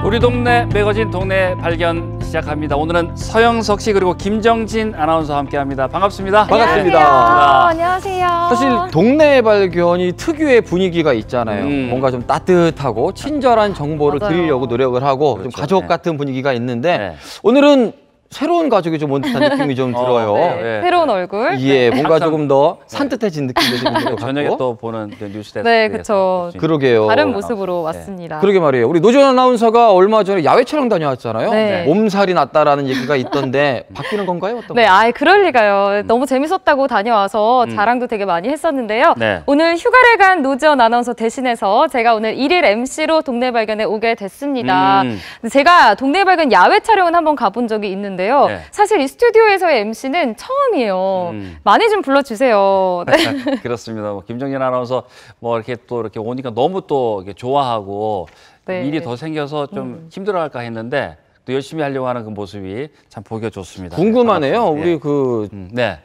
우리 동네 매거진 동네 발견 시작합니다. 오늘은 서영석 씨 그리고 김정진 아나운서와 함께합니다. 반갑습니다. 반갑습니다. 안녕하세요. 사실 동네 발견이 특유의 분위기가 있잖아요. 뭔가 좀 따뜻하고 친절한 정보를 드리려고 노력을 하고 그렇죠. 좀 가족 같은 분위기가 있는데 오늘은 새로운 가족이 좀 온 듯한 느낌이 좀 들어요. 네. 새로운 얼굴. 예, 뭔가 조금 더 산뜻해진 느낌도 좀 들고 저녁에 또 보는 뉴스데스. 네, 그렇죠. 그러게요. 다른 모습으로 왔습니다. 그러게 말이에요. 우리 노전 아나운서가 얼마 전에 야외 촬영 다녀왔잖아요. 네. 몸살이 났다라는 얘기가 있던데 바뀌는 건가요? 어떤 네, 아예 그럴 리가요. 너무 재밌었다고 다녀와서 자랑도 되게 많이 했었는데요. 네. 오늘 휴가를 간 노지연 아나운서 대신해서 제가 오늘 1일 MC로 동네 발견에 오게 됐습니다. 제가 동네 발견 야외 촬영은 한번 가본 적이 있는데요. 네. 사실 이 스튜디오에서의 MC는 처음이에요. 많이 좀 불러주세요. 네. 그렇습니다. 뭐 김정진 아나운서 뭐 이렇게 또 이렇게 오니까 너무 또 이렇게 좋아하고 네. 일이 더 생겨서 좀 힘들어할까 했는데 또 열심히 하려고 하는 그 모습이 참 보기가 좋습니다. 궁금하네요. 네. 우리 그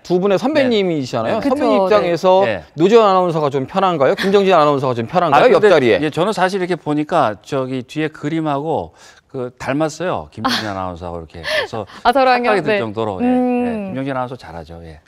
두 분의 선배님이시잖아요. 네. 선배님 그쵸, 입장에서 네. 노지연 아나운서가 좀 편한가요? 김정진 아나운서가 좀 편한가요? 옆자리에. 예, 저는 사실 이렇게 보니까 저기 뒤에 그림하고 그 닮았어요. 김정진 아나운서하고 이렇게. 그래서 저랑요? 착각이 들 네. 정도로. 예, 예. 김정진 아나운서 잘하죠. 예.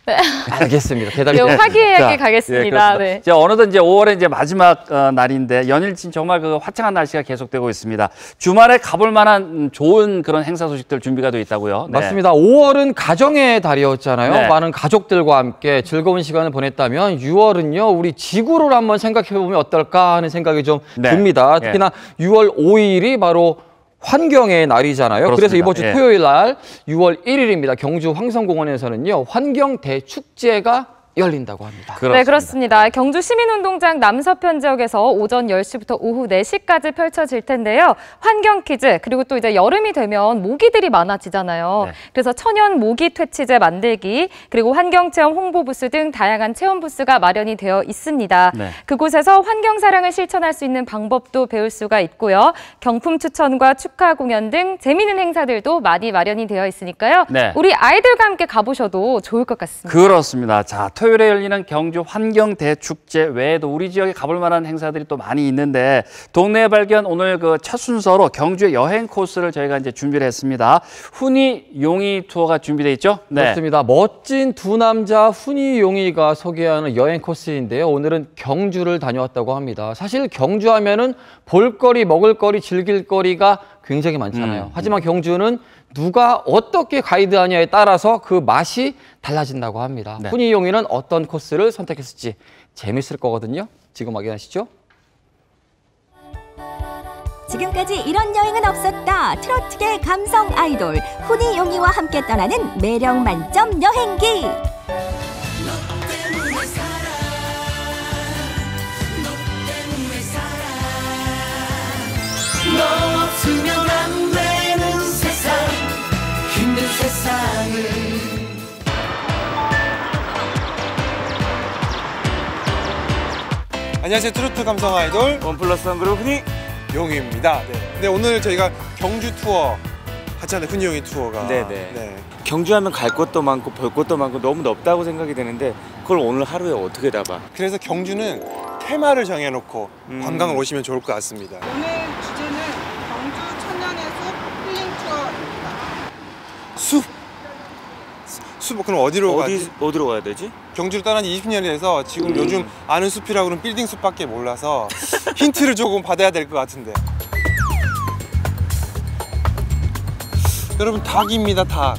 알겠습니다. 대답이 네, 화기애애하게 가겠습니다. 예, 네. 이제 어느덧 이제 5월의 이제 마지막 날인데 연일진 정말 그 화창한 날씨가 계속되고 있습니다. 주말에 가볼 만한 좋은 그런 행사 소식들 준비가 되어 있다고요. 네. 맞습니다. 5월은 가정의 달이었잖아요. 네. 많은 가족들과 함께 즐거운 시간을 보냈다면 6월은요. 우리 지구를 한번 생각해보면 어떨까 하는 생각이 좀 듭니다. 특히나 6월 5일이 바로 환경의 날이잖아요. 그렇습니다. 그래서 이번 주 토요일 날 6월 1일입니다. 경주 황성공원에서는요. 환경 대축제가 열린다고 합니다. 그렇습니다. 네, 그렇습니다. 경주 시민운동장 남서편 지역에서 오전 10시부터 오후 4시까지 펼쳐질 텐데요. 환경 퀴즈, 그리고 또 이제 여름이 되면 모기들이 많아지잖아요. 네. 그래서 천연 모기 퇴치제 만들기, 그리고 환경체험 홍보 부스 등 다양한 체험 부스가 마련이 되어 있습니다. 네. 그곳에서 환경 사랑을 실천할 수 있는 방법도 배울 수가 있고요. 경품 추천과 축하 공연 등 재미있는 행사들도 많이 마련이 되어 있으니까요. 네. 우리 아이들과 함께 가보셔도 좋을 것 같습니다. 그렇습니다. 자, 토요일에 열리는 경주 환경대축제 외에도 우리 지역에 가볼 만한 행사들이 또 많이 있는데 동네 발견 오늘 그 첫 순서로 경주의 여행 코스를 저희가 이제 준비를 했습니다. 훈이 용이 투어가 준비되어 있죠? 네. 그렇습니다. 멋진 두 남자 훈이 용이가 소개하는 여행 코스인데요. 오늘은 경주를 다녀왔다고 합니다. 사실 경주하면은 볼거리, 먹을거리, 즐길거리가 굉장히 많잖아요. 하지만 경주는 누가 어떻게 가이드하냐에 따라서 그 맛이 달라진다고 합니다. 네. 훈이 용이는 어떤 코스를 선택했을지 재밌을 거거든요. 지금 확인하시죠. 지금까지 이런 여행은 없었다. 트로트계 감성 아이돌 훈이 용이와 함께 떠나는 매력 만점 여행기. 너 없으면 안 되는 세상, 힘든 세상을. 안녕하세요. 트로트 감성 아이돌 원플러스1 그룹 훈이 용입니다. 네, 오늘 저희가 경주 투어 하잖아요. 훈이 용이 투어가. 네네. 경주하면 갈 곳도 많고 볼 곳도 많고 너무 넓다고 생각이 되는데 그걸 오늘 하루에 어떻게 다 봐? 그래서 경주는 테마를 정해놓고 관광을 오시면 좋을 것 같습니다. 오늘 주제는 경주 천년의 숲 힐링 투어입니다. 숲? 숲 그럼 어디로 가지? 어디로 가야 되지? 경주를 떠난 지 20년이 돼서 지금 요즘 아는 숲이라고 그러면 빌딩 숲밖에 몰라서 힌트를 조금 받아야 될 것 같은데. 여러분, 닭입니다. 닭.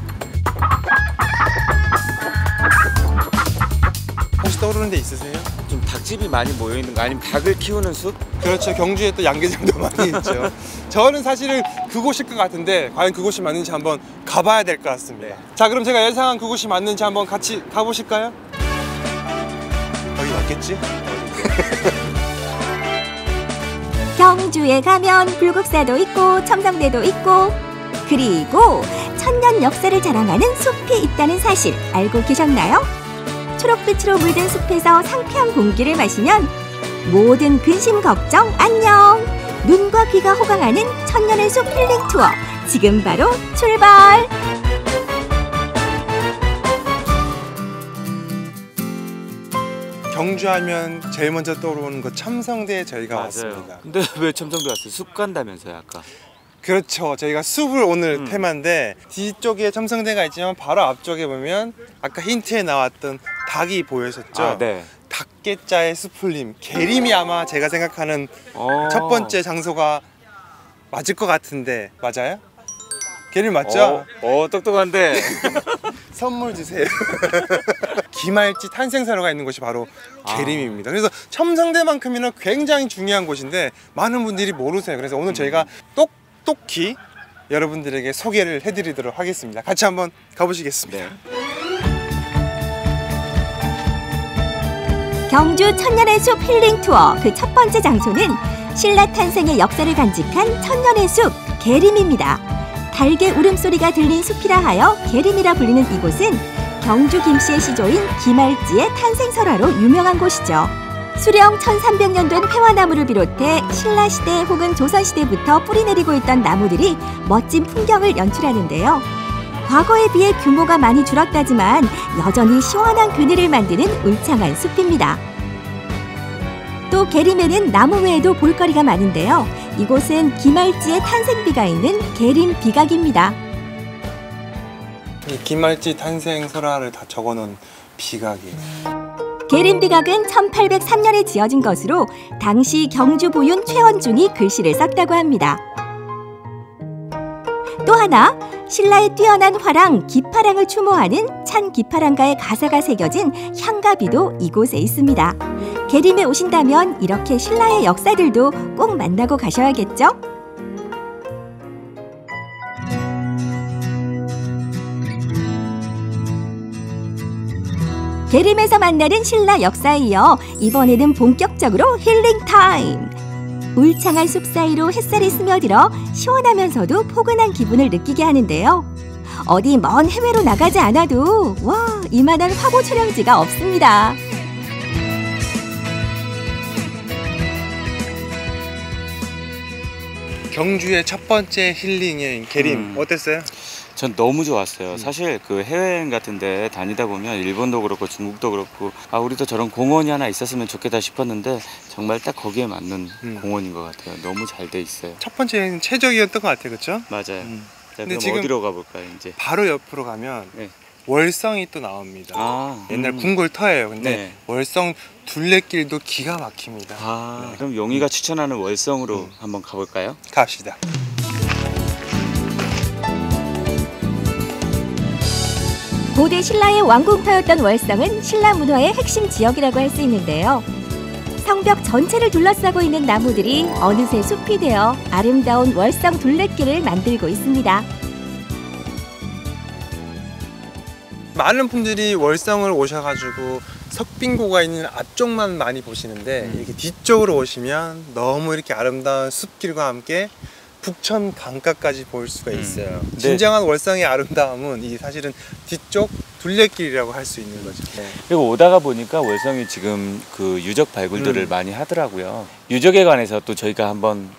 혹시 떠오르는 데 있으세요? 좀 닭집이 많이 모여있는 거 아니면 닭을 키우는 숲? 그렇죠. 경주에 또 양계장도 많이 있죠. 저는 사실은 그곳일 것 같은데 과연 그곳이 맞는지 한번 가봐야 될 것 같습니다. 자, 그럼 제가 예상한 그곳이 맞는지 한번 같이 가보실까요? 여기 맞겠지? 경주에 가면 불국사도 있고 첨성대도 있고 그리고 천년 역사를 자랑하는 숲이 있다는 사실 알고 계셨나요? 초록빛으로 물든 숲에서 상쾌한 공기를 마시면 모든 근심 걱정 안녕! 눈과 귀가 호강하는 천년의 숲 힐링 투어 지금 바로 출발! 경주하면 제일 먼저 떠오르는 그 첨성대에 저희가 왔습니다. 근데 왜 첨성대 왔어요? 숲 간다면서요, 아까? 그렇죠. 저희가 숲을 오늘 테마인데 뒤쪽에 첨성대가 있지만 바로 앞쪽에 보면 아까 힌트에 나왔던 닭이 보였었죠. 아, 네. 닭개자의 숲풀림, 계림이 아마 제가 생각하는 첫 번째 장소가 맞을 것 같은데 맞아요? 계림 맞죠? 똑똑한데. 선물 주세요. 기말지 탄생사로가 있는 곳이 바로 계림입니다. 그래서 첨성대만큼이나 굉장히 중요한 곳인데 많은 분들이 모르세요. 그래서 오늘 저희가 똑똑히 여러분들에게 소개를 해드리도록 하겠습니다. 같이 한번 가보시겠습니다. 네. 경주 천년의 숲 힐링 투어 그 첫 번째 장소는 신라 탄생의 역사를 간직한 천년의 숲 계림입니다. 달개 울음소리가 들린 숲이라 하여 계림이라 불리는 이곳은 경주 김씨의 시조인 기말지의 탄생설화로 유명한 곳이죠. 수령 1300년 된 회화나무를 비롯해 신라시대 혹은 조선시대부터 뿌리내리고 있던 나무들이 멋진 풍경을 연출하는데요. 과거에 비해 규모가 많이 줄었다지만 여전히 시원한 그늘을 만드는 울창한 숲입니다. 또 계림에는 나무 외에도 볼거리가 많은데요. 이곳은 기말지의 탄생비가 있는 계림 비각입니다. 이 기말지 탄생 설화를 다 적어놓은 비각이에요. 계림 비각은 1803년에 지어진 것으로 당시 경주 보윤 최원중이 글씨를 썼다고 합니다. 또 하나, 신라의 뛰어난 화랑 기파랑을 추모하는 찬 기파랑가의 가사가 새겨진 향가비도 이곳에 있습니다. 계림에 오신다면 이렇게 신라의 역사들도 꼭 만나고 가셔야겠죠? 계림에서 만나는 신라 역사에 이어 이번에는 본격적으로 힐링 타임! 울창한 숲 사이로 햇살이 스며들어 시원하면서도 포근한 기분을 느끼게 하는데요. 어디 먼 해외로 나가지 않아도 와, 이만한 화보 촬영지가 없습니다. 경주의 첫 번째 힐링 여행 계림 어땠어요? 전 너무 좋았어요. 사실 그 해외여행 같은 데 다니다 보면 일본도 그렇고 중국도 그렇고 우리도 저런 공원이 하나 있었으면 좋겠다 싶었는데 정말 딱 거기에 맞는 공원인 것 같아요. 너무 잘 돼 있어요. 첫 번째 여행은 최적이었던 것 같아요. 그렇죠? 맞아요. 자, 근데 그럼 지금 어디로 가볼까요 이제? 바로 옆으로 가면 네. 월성이 또 나옵니다. 옛날 궁궐터예요. 근데 네. 월성 둘레길도 기가 막힙니다. 네. 그럼 용이가 추천하는 월성으로 한번 가볼까요? 갑시다. 고대 신라의 왕궁터였던 월성은 신라 문화의 핵심 지역이라고 할 수 있는데요. 성벽 전체를 둘러싸고 있는 나무들이 어느새 숲이 되어 아름다운 월성 둘레길을 만들고 있습니다. 많은 분들이 월성을 오셔가지고 석빙고가 있는 앞쪽만 많이 보시는데 이렇게 뒤쪽으로 오시면 너무 이렇게 아름다운 숲길과 함께 북천 강가까지 볼 수가 있어요. 진정한 월성의 아름다움은 이 사실은 뒤쪽 둘레길이라고 할 수 있는 거죠. 네. 그리고 오다가 보니까 월성이 지금 그 유적 발굴들을 많이 하더라고요. 유적에 관해서 또 저희가 한번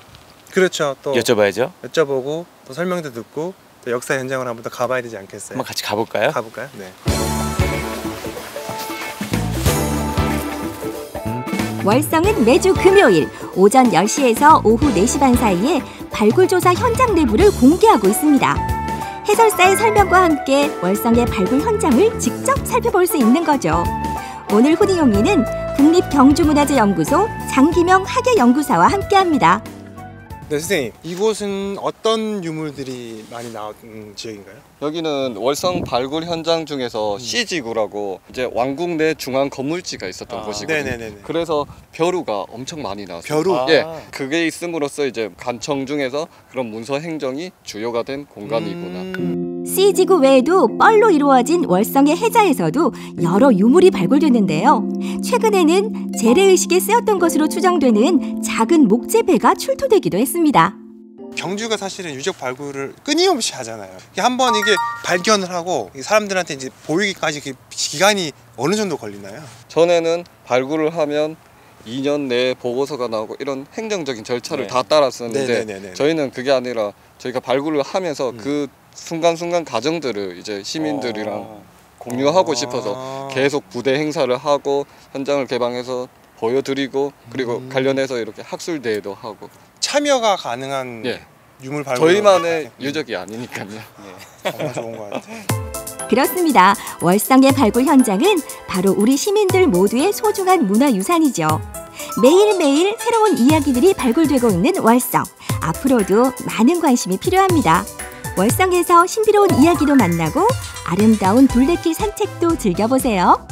그렇죠. 또 여쭤봐야죠. 여쭤보고 또 설명도 듣고 또 역사 현장으로 한번 더 가봐야 되지 않겠어요? 한번 같이 가볼까요? 가볼까요? 네. 월성은 매주 금요일 오전 10시에서 오후 4시 반 사이에 발굴조사 현장 내부를 공개하고 있습니다. 해설사의 설명과 함께 월성의 발굴 현장을 직접 살펴볼 수 있는 거죠. 오늘 훈이용이는 국립경주문화재연구소 장기명 학예연구사와 함께합니다. 네, 선생님. 이곳은 어떤 유물들이 많이 나온 지역인가요? 여기는 월성 발굴 현장 중에서 C지구라고 이제 왕궁 내 중앙 건물지가 있었던 곳이거든요. 네네네. 그래서 벼루가 엄청 많이 나왔어요. 벼루? 예, 그게 있음으로써 이제 관청 중에서 그런 문서 행정이 주요가 된 공간이구나. C지구 외에도 뻘로 이루어진 월성의 해자에서도 여러 유물이 발굴됐는데요. 최근에는 재래의식에 쓰였던 것으로 추정되는 작은 목재배가 출토되기도 했습니다. 경주가 사실은 유적 발굴을 끊임없이 하잖아요. 한번 이게 발견을 하고 사람들한테 이제 보이기까지 그 기간이 어느 정도 걸리나요? 전에는 발굴을 하면 2년 내에 보고서가 나오고 이런 행정적인 절차를 다 따랐었는데 네네네네. 저희는 그게 아니라 저희가 발굴을 하면서 그 순간순간 과정들을 이제 시민들이랑 공유하고 싶어서 계속 부대 행사를 하고 현장을 개방해서 보여드리고 그리고 관련해서 이렇게 학술 대회도 하고 참여가 가능한 예. 유물 발굴 저희만의 유적이 아니니까요. 정말 좋은 것 같아요. 그렇습니다. 월성의 발굴 현장은 바로 우리 시민들 모두의 소중한 문화유산이죠. 매일매일 새로운 이야기들이 발굴되고 있는 월성. 앞으로도 많은 관심이 필요합니다. 월성에서 신비로운 이야기도 만나고 아름다운 둘레길 산책도 즐겨보세요.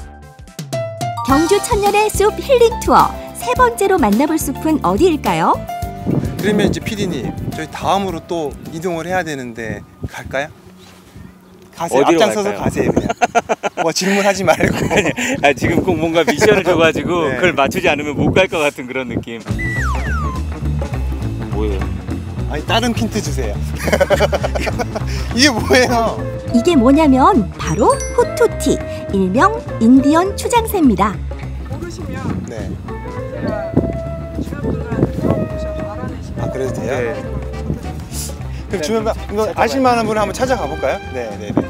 경주 천년의 숲 힐링 투어 세 번째로 만나볼 숲은 어디일까요? 그러면 이제 PD님, 저희 다음으로 또 이동을 해야 되는데 갈까요? 가세요. 어디로 앞장서서 갈까요? 가세요 그냥. 뭐 질문하지 말고. 지금 꼭 뭔가 미션을 줘가지고 네. 그걸 맞추지 않으면 못 갈 것 같은 그런 느낌. 뭐예요? 아니 다른 힌트 주세요. 이게 뭐예요? 이게 뭐냐면 바로 후투티, 일명 인디언 추장새입니다. 모르시면 네. 제가 주변 분들한테 물어보셔서 알아내시면 아 그래도 돼요? 네. 그럼 주변 이거 아실 만한 분을 한번 찾아가 볼까요? 네, 네, 네.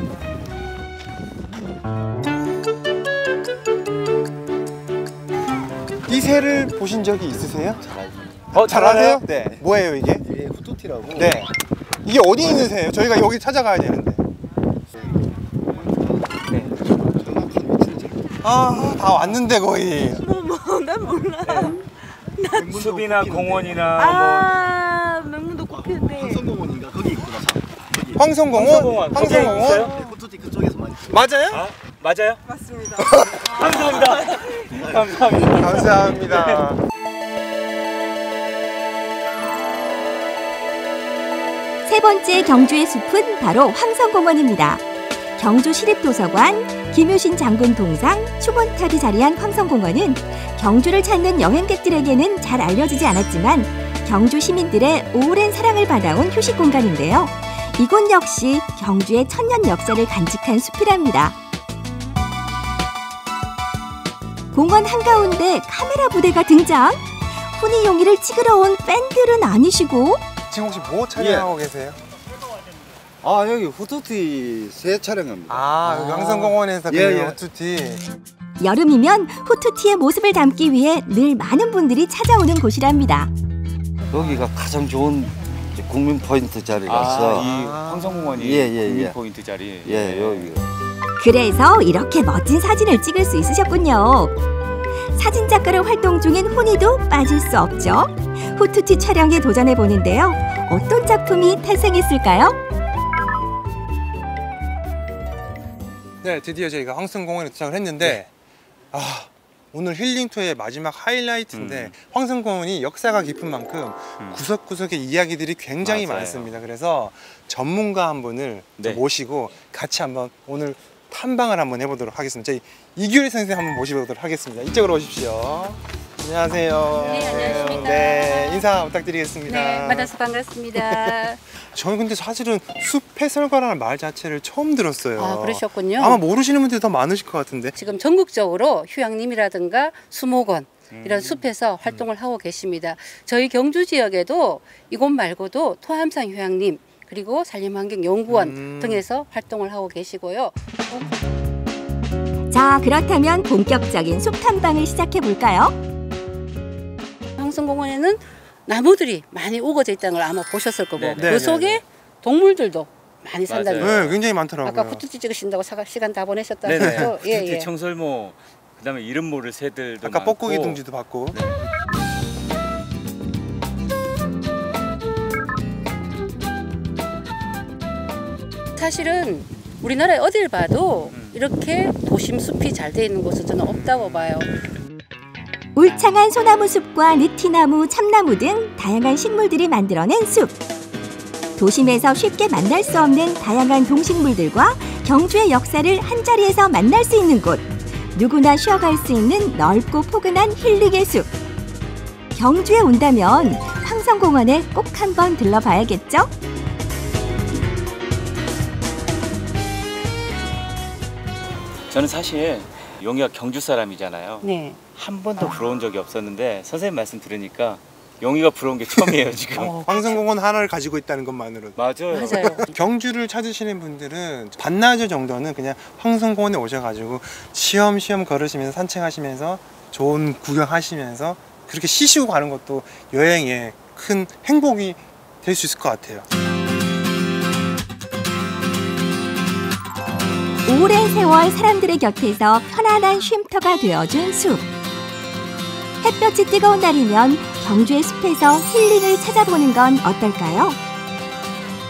이 새를 보신 적이 있으세요? 잘 아세요? 네. 뭐예요 이게? 이게 후토티라고. 네. 이게 어디 있는 새예요? 저희가 여기 찾아가야 되는데. 아, 다 왔는데 거의. 난 몰라. 숲이나 공원이나 맹문도 꽃피는데. 황성공원인가 거기 있구나. 황성공원? 황성공원? 후토티 그쪽에서 많이. 맞아요? 맞아요? 맞습니다. 감사합니다. 감사합니다. 감사합니다. 세 번째 경주의 숲은 바로 황성공원입니다. 경주시립도서관, 김유신 장군 동상, 추문탑이 자리한 황성공원은 경주를 찾는 여행객들에게는 잘 알려지지 않았지만 경주 시민들의 오랜 사랑을 받아온 휴식 공간인데요. 이곳 역시 경주의 천년 역사를 간직한 숲이랍니다. 공원 한가운데 카메라 부대가 등장. 훈이 용이를 찍으러 온 팬들은 아니시고 지금 혹시 뭐 촬영하고 계세요? 아 여기 후토티 새 촬영합니다. 아, 여기 황성공원에서 그 예, 예. 후투티. 여름이면 후투티의 모습을 담기 위해 늘 많은 분들이 찾아오는 곳이랍니다. 여기가 가장 좋은 이제 국민 포인트 자리라서. 이 황성공원이 예, 예, 국민 예. 포인트 자리. 예 여기. 그래서 이렇게 멋진 사진을 찍을 수 있으셨군요. 사진작가로 활동 중인 훈이도 빠질 수 없죠. 후투티 촬영에 도전해 보는데요. 어떤 작품이 탄생했을까요? 네, 드디어 저희가 황성공원에 도착을 했는데 아, 오늘 힐링 투어의 마지막 하이라이트인데 황성공원이 역사가 깊은 만큼 구석구석의 이야기들이 굉장히 맞아요. 많습니다. 그래서 전문가 한 분을 또 네. 모시고 같이 한번 오늘 탐방을 한번 해보도록 하겠습니다. 저희 이규리 선생님 한번 모시도록 하겠습니다. 이쪽으로 오십시오. 안녕하세요. 네, 안녕하십니까. 네, 인사 부탁드리겠습니다. 네, 만나서 반갑습니다. 저는 근데 사실은 숲 해설가라는 말 자체를 처음 들었어요. 아, 그러셨군요. 아마 모르시는 분들이 더 많으실 것 같은데. 지금 전국적으로 휴양림이라든가 수목원 이런 숲에서 활동을 하고 계십니다. 저희 경주 지역에도 이곳 말고도 토함산 휴양림 그리고 산림환경연구원 등에서 활동을 하고 계시고요. 자, 그렇다면 본격적인 숲 탐방을 시작해 볼까요? 황성공원에는 나무들이 많이 우거져 있다는 걸 아마 보셨을 거고 네, 그 속에 동물들도 많이 산다는 맞아요. 네, 굉장히 많더라고요. 아까 후투티 찍으신다고 시간 다 보내셨다고 네네. 했죠? 예, 특히 예. 청설모, 그다음에 이름 모를 새들도 아까 많고. 뻐꾸기 둥지도 봤고. 네. 사실은 우리나라에 어딜 봐도 이렇게 도심 숲이 잘 돼 있는 곳은 저는 없다고 봐요. 울창한 소나무 숲과 느티나무, 참나무 등 다양한 식물들이 만들어낸 숲. 도심에서 쉽게 만날 수 없는 다양한 동식물들과 경주의 역사를 한자리에서 만날 수 있는 곳. 누구나 쉬어갈 수 있는 넓고 포근한 힐링의 숲. 경주에 온다면 황성공원에 꼭 한번 들러봐야겠죠? 저는 사실 용이가 경주 사람이잖아요. 네. 한 번도 부러운 적이 없었는데 선생님 말씀 들으니까 용이가 부러운 게 처음이에요 지금. 황성공원 하나를 가지고 있다는 것만으로. 맞아요. 경주를 찾으시는 분들은 반나절 정도는 그냥 황성공원에 오셔가지고 시험시험 걸으시면서 산책하시면서 좋은 구경하시면서 그렇게 쉬시고 가는 것도 여행의 큰 행복이 될 수 있을 것 같아요. 오랜 세월 사람들의 곁에서 편안한 쉼터가 되어준 숲. 햇볕이 뜨거운 날이면 경주의 숲에서 힐링을 찾아보는 건 어떨까요?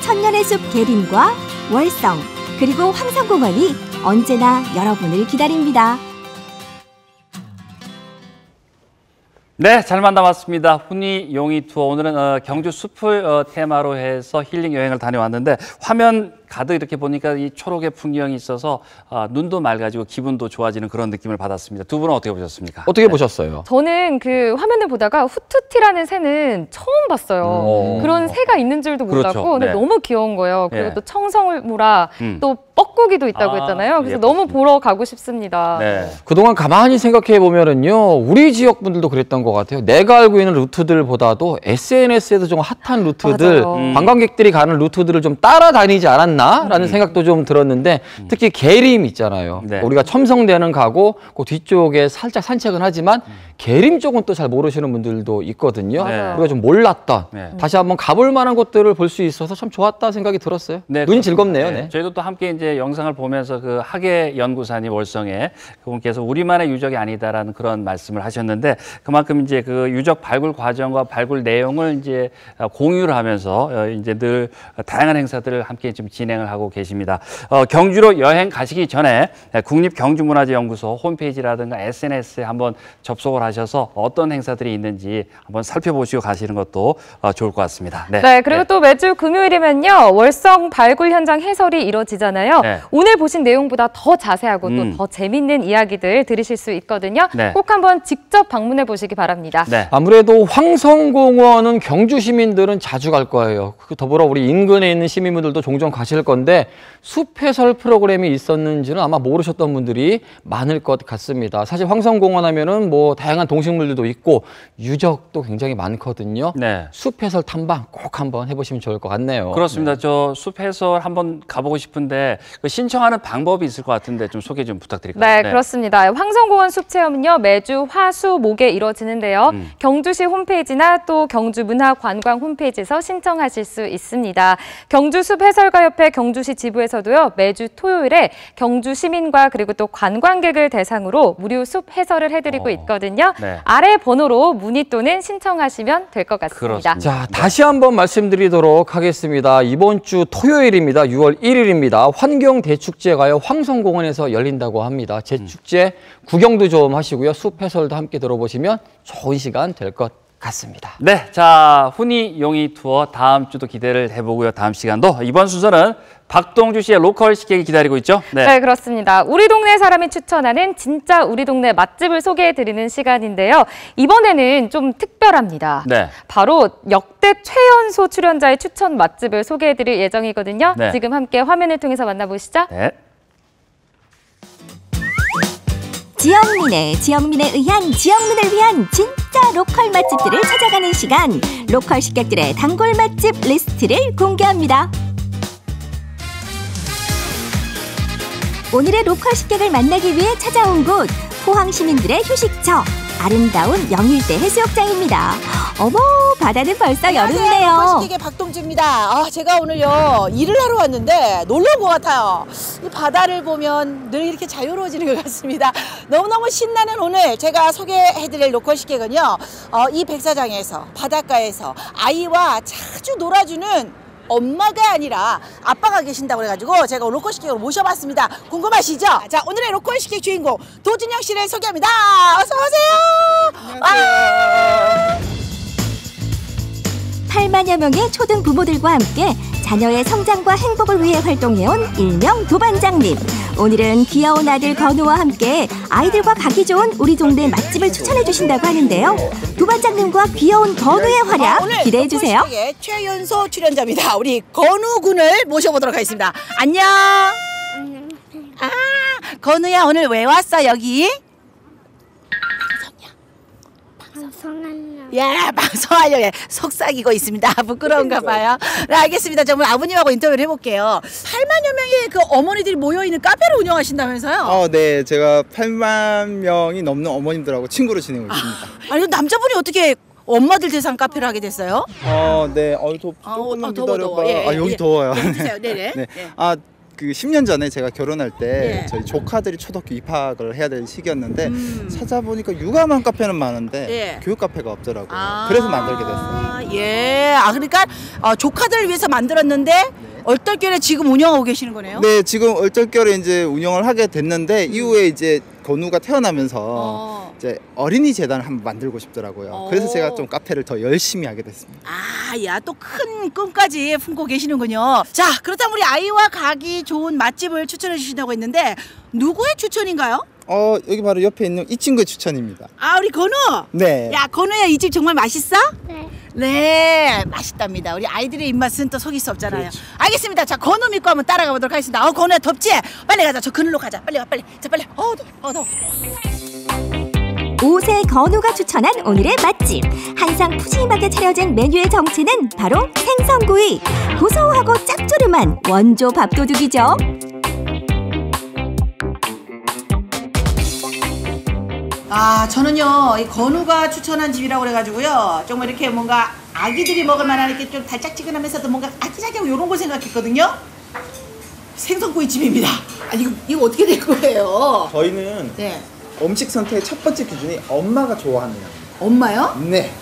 천년의 숲 계림과 월성, 그리고 황성공원이 언제나 여러분을 기다립니다. 네, 잘 만나봤습니다. 훈이 용이 투어. 오늘은 경주 숲을 테마로 해서 힐링 여행을 다녀왔는데 화면 가득 이렇게 보니까 이 초록의 풍경이 있어서 눈도 맑아지고 기분도 좋아지는 그런 느낌을 받았습니다. 두 분은 어떻게 보셨습니까? 어떻게 보셨어요? 저는 그 화면을 보다가 후투티라는 새는 처음 봤어요. 그런 새가 있는 줄도 몰랐고 그렇죠. 근데 네. 너무 귀여운 거예요. 그리고 네. 또 청성무라 또 뻐꾸기도 있다고 했잖아요. 그래서 너무 보러 가고 싶습니다. 네. 그동안 가만히 생각해 보면은요, 우리 지역 분들도 그랬던 것 같아요. 내가 알고 있는 루트들보다도 SNS에서 좀 핫한 루트들, 관광객들이 가는 루트들을 좀 따라다니지 않았나라는 생각도 좀 들었는데, 특히 계림 있잖아요. 네. 우리가 첨성대는 가고 그 뒤쪽에 살짝 산책은 하지만 계림 쪽은 또 잘 모르시는 분들도 있거든요. 맞아요. 우리가 좀 몰랐던 네. 다시 한번 가볼 만한 곳들을 볼 수 있어서 참 좋았다 생각이 들었어요. 네, 눈이 즐겁네요. 네. 네. 저희도 또 함께 이제 영상을 보면서 그 학예 연구사님 월성에 그분께서 우리만의 유적이 아니다라는 그런 말씀을 하셨는데, 그만큼 이제 그 유적 발굴 과정과 발굴 내용을 이제 공유를 하면서 이제 늘 다양한 행사들을 함께 좀 진행을 하고 계십니다. 경주로 여행 가시기 전에 국립경주문화재연구소 홈페이지라든가 SNS에 한번 접속을 하셔서 어떤 행사들이 있는지 한번 살펴보시고 가시는 것도 좋을 것 같습니다. 네, 그리고 또 매주 금요일이면요, 월성 발굴 현장 해설이 이루어지잖아요. 네. 오늘 보신 내용보다 더 자세하고 또 더 재밌는 이야기들 들으실 수 있거든요. 네. 꼭 한번 직접 방문해 보시기 바랍니다. 네. 아무래도 황성공원은 경주 시민들은 자주 갈 거예요. 더불어 우리 인근에 있는 시민분들도 종종 가실 건데, 숲 해설 프로그램이 있었는지는 아마 모르셨던 분들이 많을 것 같습니다. 사실 황성공원 하면은 뭐 다양한 동식물들도 있고 유적도 굉장히 많거든요. 네. 숲 해설 탐방 꼭 한번 해보시면 좋을 것 같네요. 그렇습니다. 저 숲 해설 한번 가보고 싶은데 그 신청하는 방법이 있을 것 같은데 좀 소개 좀 부탁드릴까요? 네, 그렇습니다. 황성공원 숲 체험은요, 매주 화, 수, 목에 이루어지는데요. 경주시 홈페이지나 또 경주문화관광 홈페이지에서 신청하실 수 있습니다. 경주숲해설가협회 경주시 지부에서도요, 매주 토요일에 경주 시민과 그리고 또 관광객을 대상으로 무료 숲 해설을 해드리고 있거든요. 네. 아래 번호로 문의 또는 신청하시면 될 것 같습니다. 그렇습니다. 자, 다시 한번 말씀드리도록 하겠습니다. 이번 주 토요일입니다. 6월 1일입니다. 환경대축제가요, 황성공원에서 열린다고 합니다. 제축제 구경도 좀 하시고요. 숲 해설도 함께 들어보시면 좋은 시간 될 것 같습니다. 네, 자, 훈이 용이 투어 다음 주도 기대를 해보고요. 다음 시간도 이번 순서는 박동주 씨의 로컬 식객이 기다리고 있죠? 네, 그렇습니다. 우리 동네 사람이 추천하는 진짜 우리 동네 맛집을 소개해드리는 시간인데요. 이번에는 좀 특별합니다. 네. 바로 역대 최연소 출연자의 추천 맛집을 소개해드릴 예정이거든요. 네. 지금 함께 화면을 통해서 만나보시죠. 네. 지역민에 의한 지역민을 위한 진짜 로컬 맛집들을 찾아가는 시간, 로컬 식객들의 단골 맛집 리스트를 공개합니다. 오늘의 로컬 식객을 만나기 위해 찾아온 곳, 포항 시민들의 휴식처, 아름다운 영일대 해수욕장입니다. 어머, 바다는 벌써 여름이네요. 로컬 식객의 박동주입니다. 제가 오늘요, 일을 하러 왔는데 놀러 온 것 같아요. 이 바다를 보면 늘 이렇게 자유로워지는 것 같습니다. 너무너무 신나는 오늘 제가 소개해드릴 로컬 식객은요, 이 백사장에서, 바닷가에서 아이와 자주 놀아주는 엄마가 아니라 아빠가 계신다고 그래가지고 제가 로컬 식객으로 모셔봤습니다. 궁금하시죠? 자, 오늘의 로컬 식객 주인공 도준영 씨를 소개합니다. 어서 오세요. 안녕하세요. 8만여 명의 초등 부모들과 함께 자녀의 성장과 행복을 위해 활동해온 일명 도반장님. 오늘은 귀여운 아들 건우와 함께 아이들과 가기 좋은 우리 동네 맛집을 추천해 주신다고 하는데요. 도반장님과 귀여운 건우의 활약 기대해 주세요. 오늘 최연소 출연자입니다. 우리 건우 군을 모셔보도록 하겠습니다. 안녕. 건우야, 오늘 왜 왔어 여기? 방송하려고. 예, 방송하려고 속삭이고 있습니다. 부끄러운가 봐요. 네, 알겠습니다. 자, 오늘 아버님하고 인터뷰를 해볼게요. 8만여 명의 그 어머니들이 모여있는 카페를 운영하신다면서요? 네, 제가 8만 명이 넘는 어머님들하고 친구로 지내고 있습니다. 아니, 남자분이 어떻게 엄마들 대상 카페를 하게 됐어요? 네, 조금만 기다려봐. 예, 여기 예. 더워요. 네, 해주세요. 네네. 네. 예. 그 10년 전에 제가 결혼할 때 예. 저희 조카들이 초등학교 입학을 해야 될 시기였는데 찾아보니까 육아만 카페는 많은데 예. 교육 카페가 없더라고요. 그래서 만들게 됐어요. 예. 그러니까 조카들을 위해서 만들었는데 얼떨결에 지금 운영하고 계시는 거네요? 네, 지금 얼떨결에 이제 운영을 하게 됐는데 이후에 이제 건우가 태어나면서 이제 어린이 재단을 한번 만들고 싶더라고요. 그래서 제가 좀 카페를 더 열심히 하게 됐습니다. 야, 또 큰 꿈까지 품고 계시는군요. 자, 그렇다면 우리 아이와 가기 좋은 맛집을 추천해 주신다고 했는데 누구의 추천인가요? 여기 바로 옆에 있는 이 친구의 추천입니다. 우리 건우? 네. 야, 건우야, 이 집 정말 맛있어? 네. 네, 맛있답니다. 우리 아이들의 입맛은 또 속일 수 없잖아요. 그렇지. 알겠습니다. 자, 건우 믿고 한번 따라가 보도록 하겠습니다. 건우야, 덥지? 빨리 가자. 저 그늘로 가자. 빨리 가, 빨리. 자, 빨리. 더워. 오세 건우가 추천한 오늘의 맛집. 항상 푸짐하게 차려진 메뉴의 정체는 바로 생선구이. 고소하고 짭조름한 원조 밥도둑이죠. 저는요, 이 건우가 추천한 집이라고 그래가지고요, 정말 이렇게 뭔가 아기들이 먹을 만한 이렇게 좀 달짝지근하면서도 뭔가 아기자기하고 이런 거 생각했거든요. 생선구이 집입니다. 이거 어떻게 될 거예요? 저희는 네. 음식 선택의 첫 번째 기준이 엄마가 좋아하는 양. 엄마요? 네.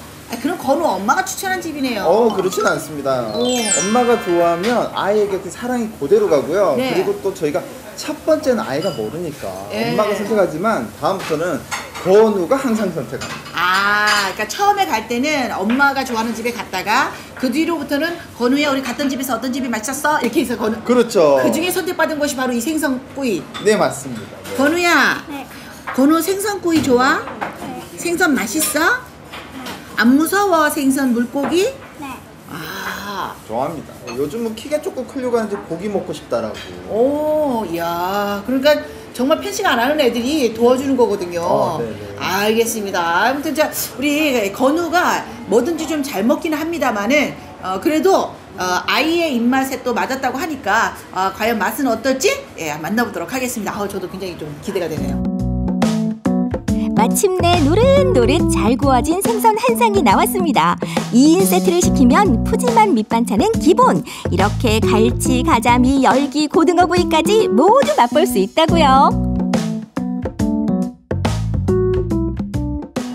그럼 건우 엄마가 추천한 집이네요. 그렇진 않습니다. 엄마가 좋아하면 아이에게 그 사랑이 그대로 가고요. 네. 그리고 또 저희가 첫 번째는 아이가 모르니까 예. 엄마가 선택하지만 다음부터는 건우가 항상 선택합니다. 그러니까 처음에 갈 때는 엄마가 좋아하는 집에 갔다가 그 뒤로부터는 건우야, 우리 갔던 집에서 어떤 집이 맛있었어? 이렇게 해서 그렇죠. 그 중에 선택받은 것이 바로 이 생선구이. 네, 맞습니다. 네. 건우야, 네. 건우 생선구이 좋아? 네. 생선 맛있어? 안 무서워, 생선 물고기? 네. 좋아합니다. 요즘은 키가 조금 크려고 하는데 고기 먹고 싶다라고. 이야, 그러니까 정말 편식 안 하는 애들이 도와주는 거거든요. 네네. 알겠습니다. 아무튼 자, 우리 건우가 뭐든지 좀 잘 먹기는 합니다만은 그래도 아이의 입맛에 또 맞았다고 하니까 과연 맛은 어떨지 만나보도록 하겠습니다. 저도 굉장히 좀 기대가 되네요. 마침내 노릇노릇 잘 구워진 생선 한 상이 나왔습니다. 2인 세트를 시키면 푸짐한 밑반찬은 기본. 이렇게 갈치, 가자미, 열기, 고등어구이까지 모두 맛볼 수 있다고요.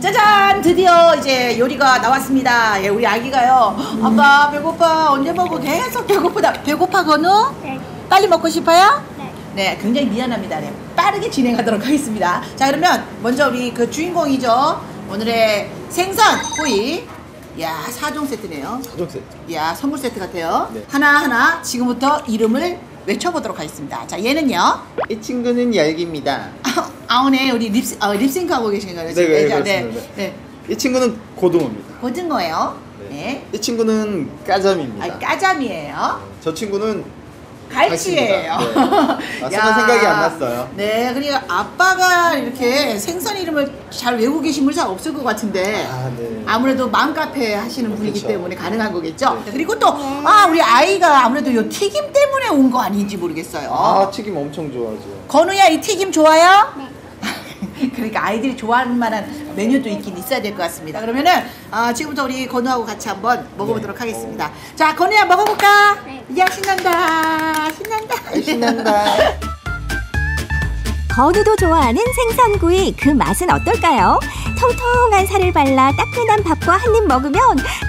짜잔! 드디어 이제 요리가 나왔습니다. 우리 아기가요, 아빠 배고파, 언제 먹어? 계속 배고프다. 배고파, 건우? 네. 빨리 먹고 싶어요? 네. 네, 굉장히 미안합니다. 네, 빠르게 진행하도록 하겠습니다. 자, 그러면 먼저 우리 그 주인공이죠. 오늘의 생선구이. 야, 4종 세트네요. 4종 세트. 야, 선물 세트 같아요. 네. 하나하나 지금부터 이름을 외쳐보도록 하겠습니다. 자, 얘는요. 이 친구는 열기입니다. 오늘 우리 립싱크 하고 계신 거예요. 네, 그렇습니다. 네. 이 친구는 고등어입니다. 고등어예요. 네. 이 친구는 까자미입니다. 까자미예요. 저 친구는 갈치예요. 네. 생각이 안 났어요. 네, 그러니까 아빠가 이렇게 생선 이름을 잘 외우고 계신 분 잘 없을 것 같은데 네. 아무래도 맘카페 하시는 분이기 그쵸. 때문에 가능한 거겠죠. 네. 그리고 또 우리 아이가 아무래도 이 튀김 때문에 온 거 아닌지 모르겠어요. 튀김 엄청 좋아하죠. 건우야, 이 튀김 좋아요? 네. 그러니까 아이들이 좋아할 만한 메뉴도 있긴 있어야 될 것 같습니다. 그러면은 지금부터 우리 건우하고 같이 한번 먹어보도록 하겠습니다. 자, 건우야, 먹어볼까? 네. 야, 신난다. 신난다. 건우도 좋아하는 생선구이, 그 맛은 어떨까요? 통통한 살을 발라 따끈한 밥과 한 입 먹으면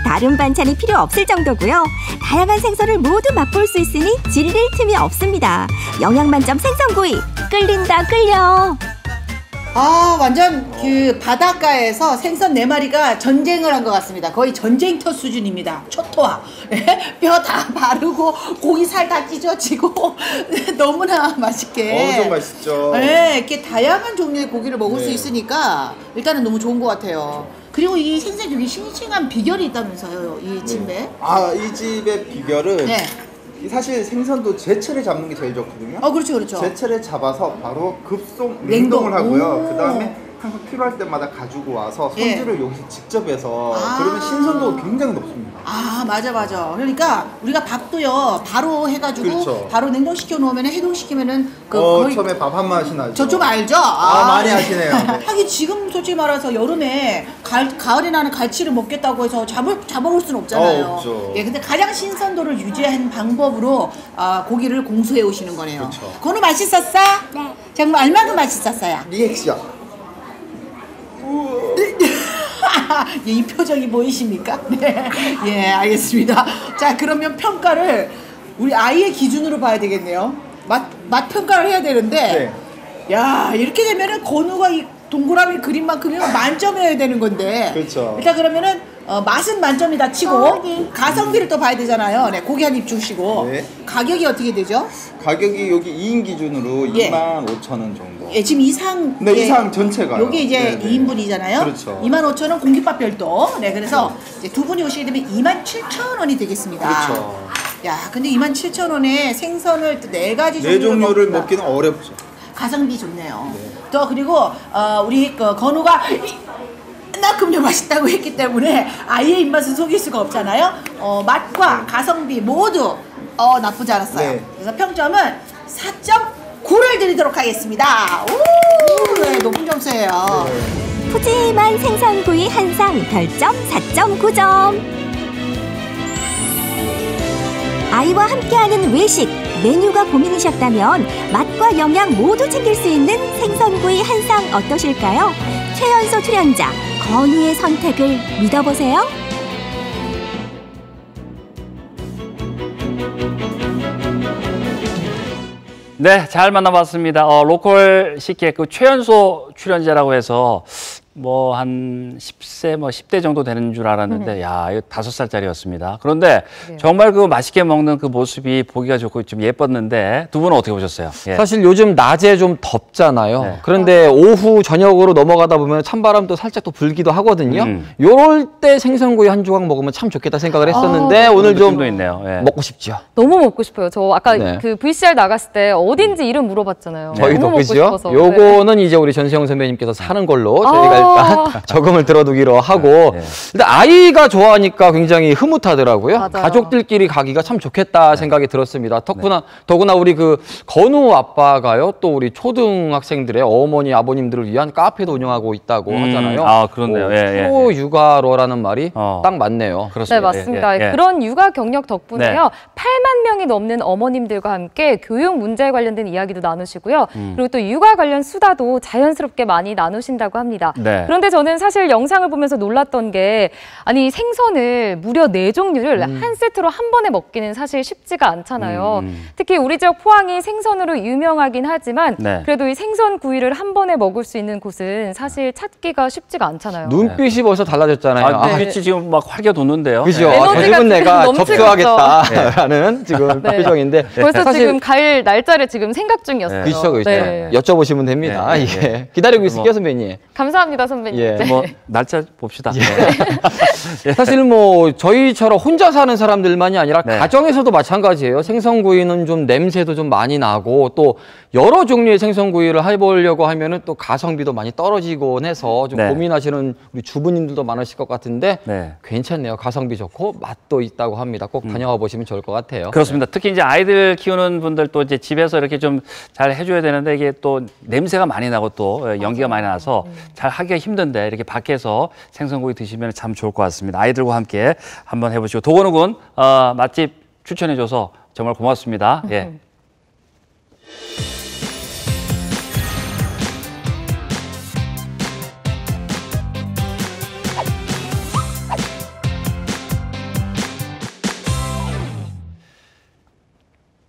다른 반찬이 필요 없을 정도고요. 다양한 생선을 모두 맛볼 수 있으니 질릴 틈이 없습니다. 영양만점 생선구이, 끌린다 끌려. 완전 그 바닷가에서 생선 4마리가 전쟁을 한 것 같습니다. 거의 전쟁터 수준입니다. 초토화. 뼈 다 바르고 고기 살 다 찢어지고 너무나 맛있게. 엄청 맛있죠. 네, 이렇게 다양한 종류의 고기를 먹을 네. 수 있으니까 일단은 너무 좋은 것 같아요. 그리고 이 생선육이 싱싱한 비결이 있다면서요, 이 집에. 이 집의 비결은 네. 사실 생선도 제철에 잡는 게 제일 좋거든요. 그렇죠. 제철에 잡아서 바로 급속 냉동. 냉동을 하고요. 오. 그 다음에 항상 필요할 때마다 가지고 와서 손질을 여기서 직접 해서 그러면 신선도가 굉장히 높습니다. 아, 맞아. 그러니까 우리가 밥도요 바로 해가지고 그렇죠. 바로 냉동시켜 놓으면 해동시키면은 거의 처음에 밥 한 맛이 나죠. 저 좀 알죠? 많이 하시네요. 네. 하긴 지금 솔직히 말해서 여름에 가을에 나는 갈치를 먹겠다고 해서 잡아올 수는 없잖아요. 없죠. 예, 근데 가장 신선도를 유지한 방법으로 고기를 공수해 오시는 거네요. 그렇죠. 건우 맛있었어? 네. 정말 얼마큼 맛있었어요? 리액션. 예, 이 표정이 보이십니까? 네. 예, 알겠습니다. 자, 그러면 평가를 우리 아이의 기준으로 봐야 되겠네요. 맛 평가를 해야 되는데, 야, 이렇게 되면은 건우가 이 동그라미 그림만큼이면 만점이어야 되는 건데. 그렇죠. 일단 그러면은 맛은 만점이다 치고 가성비를 또 봐야 되잖아요. 네, 고기 한 입 주시고. 네. 가격이 어떻게 되죠? 가격이 여기 2인 기준으로 25,000원 정도. 예, 지금 이상. 네, 이상 전체가요. 요게 이제 네네. 2인분이잖아요. 그렇죠. 25,000원 공깃밥 별도. 네, 그래서 이제 두 분이 오시게 되면 27,000원이 되겠습니다. 그렇죠. 야, 근데 27,000원에 생선을 네 가지 네 종류를 먹는다. 먹기는 어렵죠. 가성비 좋네요. 또 그리고 우리 건우가 이만큼도 맛있다고 했기 때문에 아이의 입맛을 속일 수가 없잖아요. 맛과 가성비 모두 나쁘지 않았어요. 네. 그래서 평점은 4.9를 드리도록 하겠습니다. 오, 네, 높은 점수예요. 푸짐한 생선구이 한 상 별점 4.9점. 아이와 함께하는 외식, 메뉴가 고민이셨다면 맛과 영양 모두 챙길 수 있는 생선구이 한 상 어떠실까요? 최연소 출연자 건우의 선택을 믿어보세요. 네, 잘 만나봤습니다. 로컬 식객 그 최연소 출연자라고 해서 뭐 한 10세, 10대 정도 되는 줄 알았는데 야, 이거 5살짜리였습니다. 그런데 정말 그 맛있게 먹는 그 모습이 보기가 좋고 좀 예뻤는데 두 분은 어떻게 보셨어요? 예. 사실 요즘 낮에 좀 덥잖아요. 그런데 오후 저녁으로 넘어가다 보면 찬바람도 살짝 또 불기도 하거든요. 요럴 때 생선구이 한 조각 먹으면 참 좋겠다 생각을 했었는데 오늘 좀 있네요. 예. 먹고 싶죠. 너무 먹고 싶어요. 저 아까 네. 그 VCR 나갔을 때 어딘지 이름 물어봤잖아요. 저희도 너무 먹고 그죠? 싶어서. 요거는 이제 우리 전세영 선배님께서 사는 걸로 저희가 일단 적응을 들어두기로 하고 일단 아이가 좋아하니까 굉장히 흐뭇하더라고요. 맞아요. 가족들끼리 가기가 참 좋겠다 생각이 들었습니다. 더구나 우리 그 건우 아빠가요, 또 우리 초등학생들의 어머니 아버님들을 위한 카페도 운영하고 있다고 하잖아요. 아, 그렇네요. 예, 프로 육아로라는 말이 딱 맞네요. 네, 맞습니다. 그런 육아 경력 덕분에요. 8만 명이 넘는 어머님들과 함께 교육 문제에 관련된 이야기도 나누시고요. 그리고 또 육아 관련 수다도 자연스럽게 많이 나누신다고 합니다. 네. 그런데 저는 사실 영상을 보면서 놀랐던 게 아니 생선을 무려 4종류를 한 세트로 한 번에 먹기는 사실 쉽지가 않잖아요. 특히 우리 지역 포항이 생선으로 유명하긴 하지만 그래도 이 생선 구이를 한 번에 먹을 수 있는 곳은 사실 찾기가 쉽지가 않잖아요. 눈빛이 벌써 달라졌잖아요. 눈빛이 지금 막 활겨 돋는데요. 그죠? 저 집은 내가 접수하겠다라는 지금 표정인데 벌써 사실 지금 갈 날짜를 지금 생각 중이었어요. 그렇죠. 네. 여쭤보시면 됩니다. 기다리고 있을게요, 선배님. 감사합니다, 선배님. 뭐 날짜 봅시다. 사실 뭐 저희처럼 혼자 사는 사람들만이 아니라 가정에서도 마찬가지예요. 생선구이는 좀 냄새도 좀 많이 나고 또 여러 종류의 생선구이를 해보려고 하면은 또 가성비도 많이 떨어지곤 해서 좀 고민하시는 우리 주부님들도 많으실 것 같은데 괜찮네요. 가성비 좋고 맛도 있다고 합니다. 꼭 다녀와 보시면 좋을 것 같아요. 그렇습니다. 특히 이제 아이들 키우는 분들 또 이제 집에서 이렇게 좀 잘 해줘야 되는데 이게 또 냄새가 많이 나고 또 연기가 많이 나서 잘 하기가 힘든데 이렇게 밖에서 생선구이 드시면 참 좋을 것 같습니다. 아이들과 함께 한번 해보시고 도건우 군 맛집 추천해줘서 정말 고맙습니다. 예.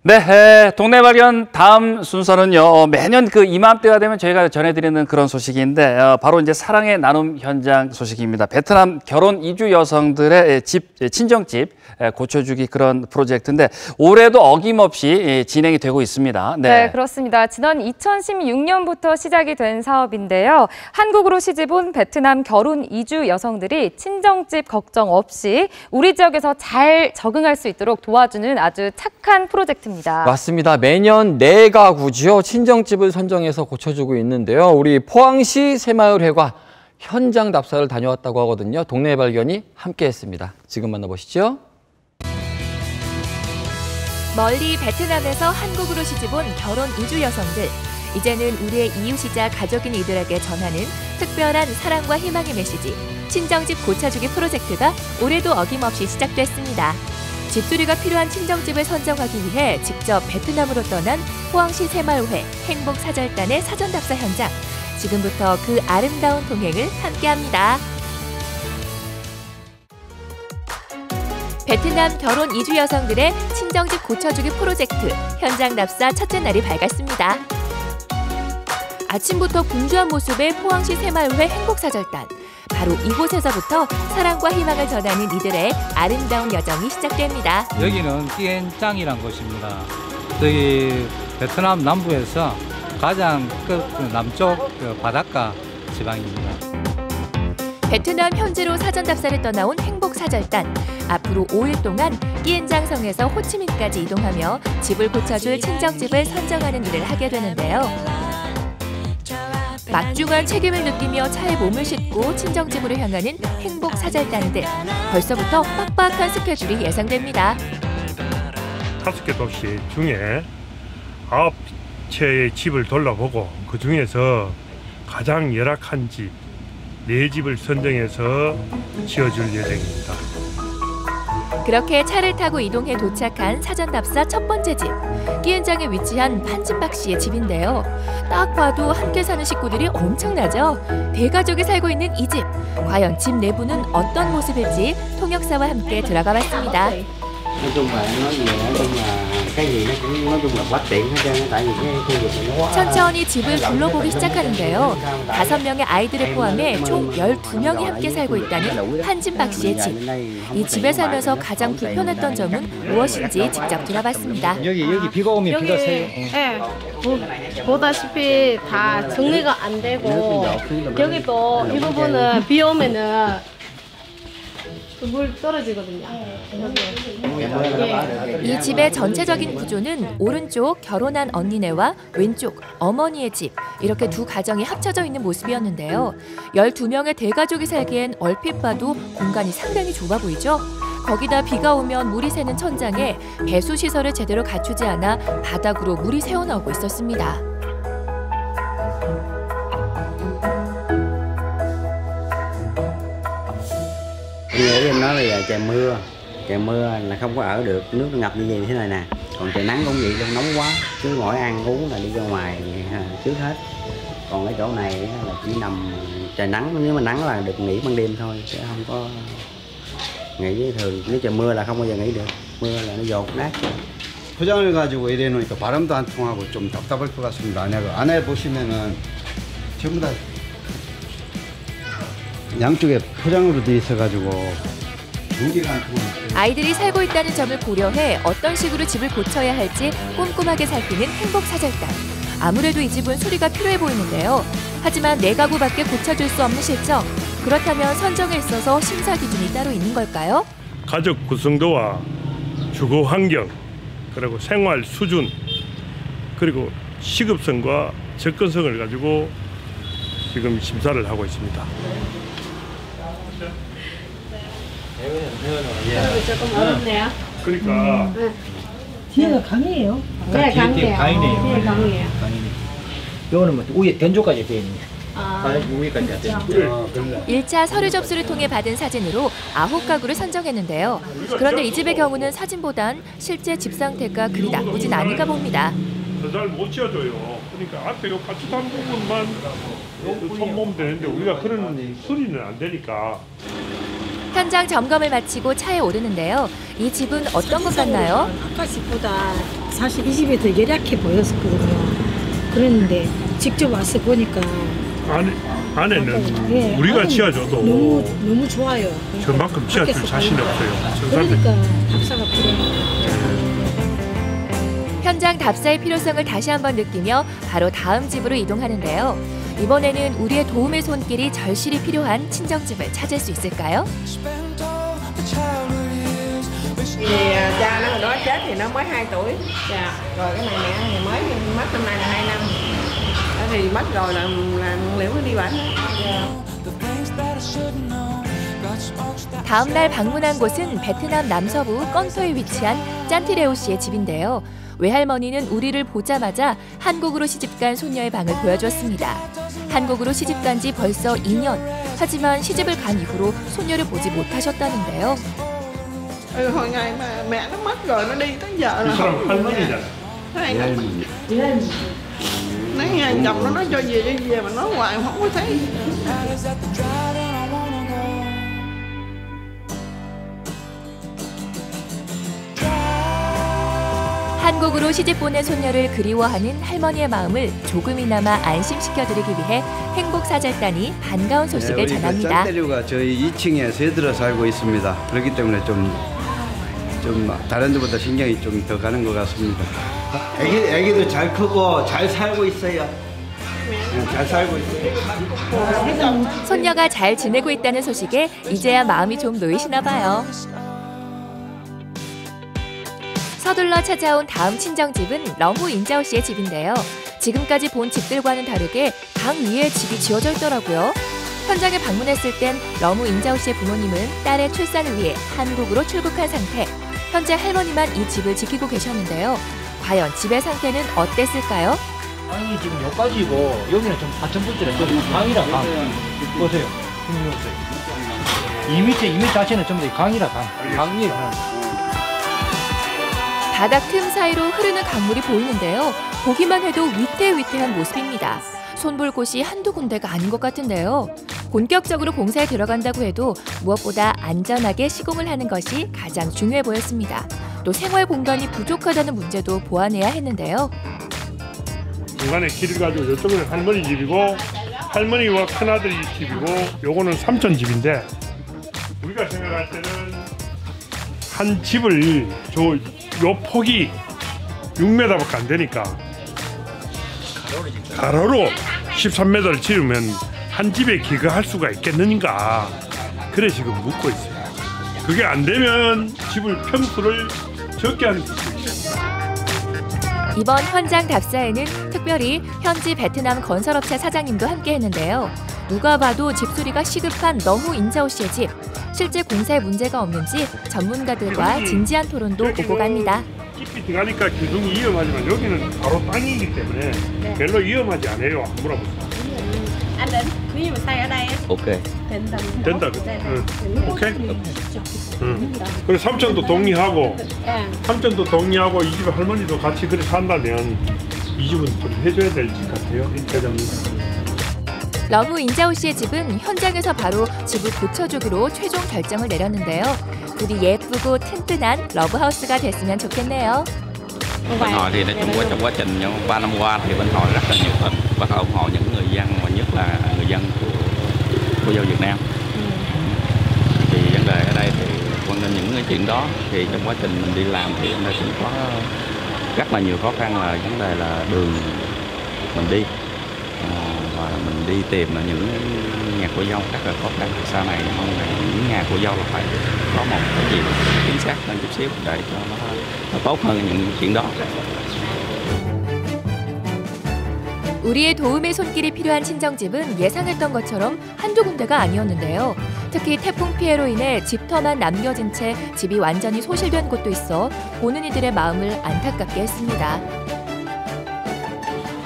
네, 동네 발견 다음 순서는요. 매년 그 이맘때가 되면 저희가 전해드리는 그런 소식인데 바로 이제 사랑의 나눔 현장 소식입니다. 베트남 결혼 이주 여성들의 친정집 고쳐주기 그런 프로젝트인데 올해도 어김없이 진행이 되고 있습니다. 네, 그렇습니다. 지난 2016년부터 시작이 된 사업인데요. 한국으로 시집온 베트남 결혼 이주 여성들이 친정집 걱정 없이 우리 지역에서 잘 적응할 수 있도록 도와주는 아주 착한 프로젝트입니다. 있습니다. 맞습니다. 매년 4가구지요. 친정집을 선정해서 고쳐주고 있는데요. 우리 포항시 새마을회가 현장 답사를 다녀왔다고 하거든요. 동네 발견이 함께했습니다. 지금 만나보시죠. 멀리 베트남에서 한국으로 시집온 결혼 이주 여성들. 이제는 우리의 이웃이자 가족인 이들에게 전하는 특별한 사랑과 희망의 메시지. 친정집 고쳐주기 프로젝트가 올해도 어김없이 시작됐습니다. 집수리가 필요한 친정집을 선정하기 위해 직접 베트남으로 떠난 포항시 새마을회 행복사절단의 사전답사 현장. 지금부터 그 아름다운 동행을 함께합니다. 베트남 결혼 이주 여성들의 친정집 고쳐주기 프로젝트 현장 답사 첫째 날이 밝았습니다. 아침부터 분주한 모습의 포항시 새마을회 행복사절단. 바로 이곳에서부터 사랑과 희망을 전하는 이들의 아름다운 여정이 시작됩니다. 여기는 끼엔짱이란 곳입니다. 저희 베트남 남부에서 가장 남쪽 바닷가 지방입니다. 베트남 현지로 사전답사를 떠나온 행복사절단. 앞으로 5일 동안 끼엔장성에서 호치민까지 이동하며 집을 고쳐줄 친정집을 선정하는 일을 하게 되는데요. 막중한 책임을 느끼며 차에 몸을 싣고 친정집으로 향하는 행복사절단들. 벌써부터 빡빡한 스케줄이 예상됩니다. 5개 도시 중에 9채의 집을 둘러보고 그 중에서 가장 열악한 집 4집을 선정해서 지어줄 예정입니다. 그렇게 차를 타고 이동해 도착한 사전답사 첫 번째 집. 끼엔장에 위치한 판진박 씨의 집인데요. 딱 봐도 함께 사는 식구들이 엄청나죠. 대가족이 살고 있는 이 집. 과연 집 내부는 어떤 모습일지 통역사와 함께 들어가 봤습니다. 천천히 집을 둘러보기 시작하는데요. 5명의 아이들을 포함해 총 12명이 함께 살고 있다는 판진박 씨의 집. 이 집에 살면서 가장 불편했던 점은 무엇인지 직접 들어봤습니다. 여기 비가 오면 비가 새요. 네, 보다시피 다 정리가 안 되고 여기 또 이 부분은 비 오면은 물 떨어지거든요. 이 집의 전체적인 구조는 오른쪽 결혼한 언니네와 왼쪽 어머니의 집, 이렇게 두 가정이 합쳐져 있는 모습이었는데요. 12명의 대가족이 살기엔 얼핏 봐도 공간이 상당히 좁아 보이죠? 거기다 비가 오면 물이 새는 천장에 배수 시설을 제대로 갖추지 않아 바닥으로 물이 새어나오고 있었습니다. Nghĩ em nói là trời mưa là không có ở được, nước nó ngập như thế này nè. Còn trời nắng cũng vậy luôn, nóng quá, cứ mỗi ăn uống là đi ra ngoài trước hết. Còn cái chỗ này là chỉ nằm trời nắng, nếu mà nắng là được nghỉ ban đêm thôi, chứ không có nghỉ thường. Nếu trời mưa là không bao giờ nghỉ được, mưa là nó dột nát. 포장을 가지고 이래 놓으니까 바람도 안 통하고 좀 답답할 것 같습니다. 안에 보시면은 전부 다 양쪽에 포장으로 돼 있어가지고 공기가 안 통하고. 아이들이 살고 있다는 점을 고려해 어떤 식으로 집을 고쳐야 할지 꼼꼼하게 살피는 행복사절단. 아무래도 이 집은 수리가 필요해 보이는데요. 하지만 4가구밖에 고쳐줄 수 없는 실정. 그렇다면 선정에 있어서 심사 기준이 따로 있는 걸까요? 가족 구성도와 주거 환경, 그리고 생활 수준, 그리고 시급성과 접근성을 가지고 지금 심사를 하고 있습니다. 조금 어렵네요. 그러니까 뒤에가 강이에요. 네, 강이에요. 강이네요. 네, 강이에요. 이거는 뭐 위에 견조까지 돼 있는. 위에까지 돼 있는. 1차 서류 접수를 통해 받은 사진으로 9가구를 선정했는데요. 그런데 이 집의 경우는 사진보단 실제 집 상태가 그리 나쁘진 않은가 봅니다. 잘 못 지어줘요. 그러니까 앞에 요 가축한 부분만 손보면 되는데 우리가 그런 수리는 안 되니까. 현장 점검을 마치고 차에 오르는데요. 이 집은 어떤 것 같나요? 아까 집보다 사실 이 집이 더 열악해 보였었거든요. 그랬는데 직접 와서 보니까 안에는 네, 우리가 지어줘도 너무 좋아요. 저만큼 지어줄 자신이 없어요. 그러니까 답사가 필요해요. 현장 답사의 필요성을 다시 한번 느끼며 바로 다음 집으로 이동하는데요. 이번에는 우리의 도움의 손길이 절실히 필요한 친정집을 찾을 수 있을까요? Thì cha nó hồi đó chết thì nó mới 2 tuổi. Dạ. Rồi cái này mẹ thì mới mất năm nay là 2 năm. Đó thì mất rồi là liệu mới đi bệnh. 다음 날 방문한 곳은 베트남 남서부 건소에 위치한 짠티레오 씨의 집인데요. 외할머니는 우리를 보자마자 한국으로 시집간 손녀의 방을 보여주었습니다. 한국으로 시집간 지 벌써 2년. 하지만 시집을 간 이후로 손녀를 보지 못하셨다는데요. Hồi ngày mà mẹ nó mất rồi nó đi tới giờ là 할머니잖아. nói nghe chồng nó nói cho về mà nói hoài không có thấy. 한국으로 시집 보낸 손녀를 그리워하는 할머니의 마음을 조금이나마 안심시켜드리기 위해 행복사절단이 반가운 소식을 전합니다. 짠테리오가 저희 2층에 새들어 살고 있습니다. 그렇기 때문에 좀 다른 데보다 신경이 좀 더 가는 것 같습니다. 애기도 잘 크고 잘 살고 있어요. 잘 살고 있어요. 손녀가 잘 지내고 있다는 소식에 이제야 마음이 좀 놓이시나 봐요. 서둘러 찾아온 다음 친정집은 러무 인자오 씨의 집인데요. 지금까지 본 집들과는 다르게 강 위에 집이 지어져 있더라고요. 현장에 방문했을 땐 러무 인자오 씨의 부모님은 딸의 출산을 위해 한국으로 출국한 상태. 현재 할머니만 이 집을 지키고 계셨는데요. 과연 집의 상태는 어땠을까요? 방이 지금 여기까지고 여기는 좀 4,000불짜리 저기 강이라 강. 보세요. 이 밑에 자체는 전부 다 강이라 강이에요. 바닥 틈 사이로 흐르는 강물이 보이는데요. 보기만 해도 위태위태한 모습입니다. 손볼 곳이 한두 군데가 아닌 것 같은데요. 본격적으로 공사에 들어간다고 해도 무엇보다 안전하게 시공을 하는 것이 가장 중요해 보였습니다. 또 생활 공간이 부족하다는 문제도 보완해야 했는데요. 중간에 길을 가지고 이쪽은 할머니 집이고 할머니와 큰아들이 집이고 요거는 삼촌 집인데 우리가 생각할 때는 한 집을 요 폭이 6m밖에 안 되니까 가로로 13m를 지으면 한 집에 기거할 수가 있겠는가 그래 지금 묻고 있어요. 그게 안 되면 집을 평수를 적게 하는 수 있어요. 이번 현장 답사에는 특별히 현지 베트남 건설업체 사장님도 함께 했는데요. 누가 봐도 집수리가 시급한 러무 인자오 씨의 집. 실제 공사에 문제가 없는지 전문가들과 진지한 토론도 오고 갑니다. 깊이 들어가니까 기둥이 위험하지만 여기는 바로 땅이기 때문에 별로 위험하지 않아요. 한번 물어보세요. Anh Định, nếu mà xây ở đây 오케이. 된다. 오케이? 그리고 삼촌도 동의하고 삼촌도 동의하고 이 집에 할머니도 같이 그래 산다면 이 집은 좀 해줘야 될 집 같아요. 회장님. 러무 인자오 씨의 집은 현장에서 바로 집을 고쳐주기로 최종 결정을 내렸는데요. 부디 예쁘고 튼튼한 러브하우스가 됐으면 좋겠네요. Bên họ thì nói chung trong quá trình 3 năm qua thì bên họ rất là nhiệt tình và ủng hộ những người dân mà nhất là người dân của cô dâu Việt Nam. Thì vấn đề ở đây thì quan đến những cái chuyện đó thì trong quá trình mình đi làm thì nó cũng có rất là nhiều khó khăn là vấn đề là đường mình đi và mình đi tìm những nhà cô dâu rất là khó khăn. Sau này mong những nhà cô dâu là phải có một cái gì chính xác hơn chút xíu để cho nó tốt hơn những chuyện đó. 우리의 도움의 손길이 필요한 친정집은 예상했던 것처럼 한두 군데가 아니었는데요. 특히 태풍 피해로 인해 집터만 남겨진 채 집이 완전히 소실된 곳도 있어 보는 이들의 마음을 안타깝게 했습니다.